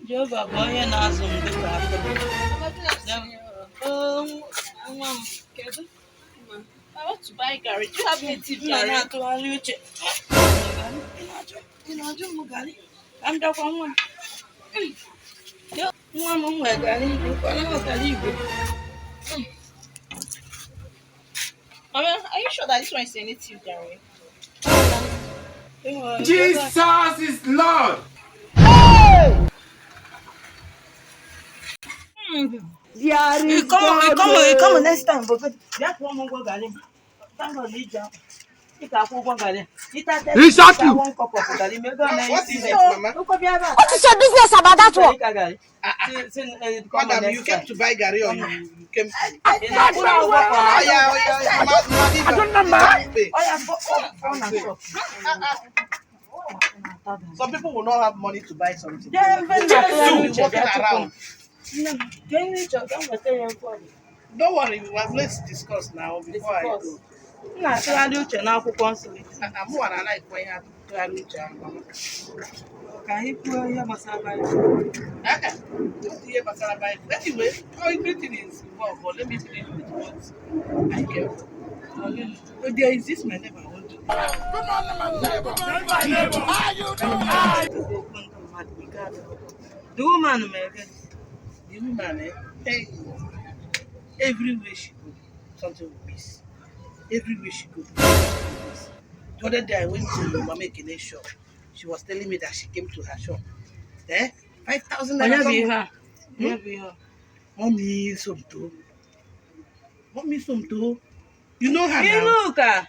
Jehovah bụ onye na-azụ m dịka atụrụ. Nwa m, kedu? I want to buy garri. Do you have native garri? Na-atụgharị uche. Ị na-ajụ m garị? Ka m bịakwa nwa m. Nwa m nwere garị Igbo, kwana m garị Igbo. Mama, are you sure that this one is a native garri? Jesus is Lord. You come next time, but that one go garri. Thank God you jump. You can go garri. He shot you. One cup of garri. What is it, Mama? What is your business about that one? Madam, you came to buy garri or you came to... I don't know. Some people will not have money to buy something. Walking around. Don't worry, let's discuss now before I go. Na-atụgharị uche n'akwụkwọ nsọ. I'm one and I point out to a rich Ka anyị kwuo ihe gbasara Baịbụl. Anyway, everything is involved, but let me finish with what I get. So there is this my neighbor I want to. Good morning, my neighbor. How you doing? The woman, The woman, hey, everywhere she go, something will miss. Everywhere she go, the other day I went to Mama Ekene's shop. She was telling me that she came to her shop. 5,000 naira. Mommy Somto. You know her now.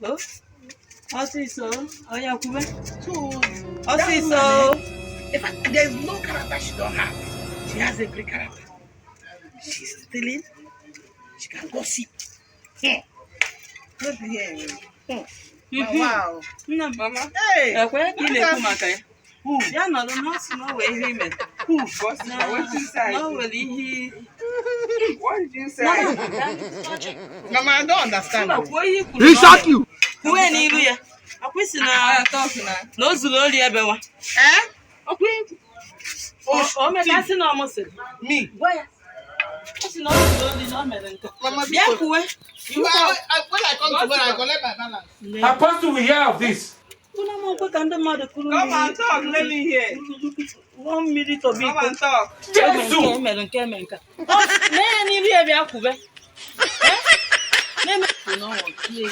Look, Why are you calling me Luka now? There's no character she don't have. She has every character. She's stealing. She can gossip. Wow. Mama. Hey. Who? Yeah, no, no way he met. Who? What did you say? No, well, he. What did you say? Mama, I don't understand. He shot you. Who any here? I question no Zuloli Abewa. Eh? Oh, my cousin almost said. Me. Where? What's not Zuloli, no man. Mama, Yeah, when I come to where I collect my balance. Apostle will hear of this. Come and talk, let me hear. 1 minute of Come and talk. Jesus. Man, you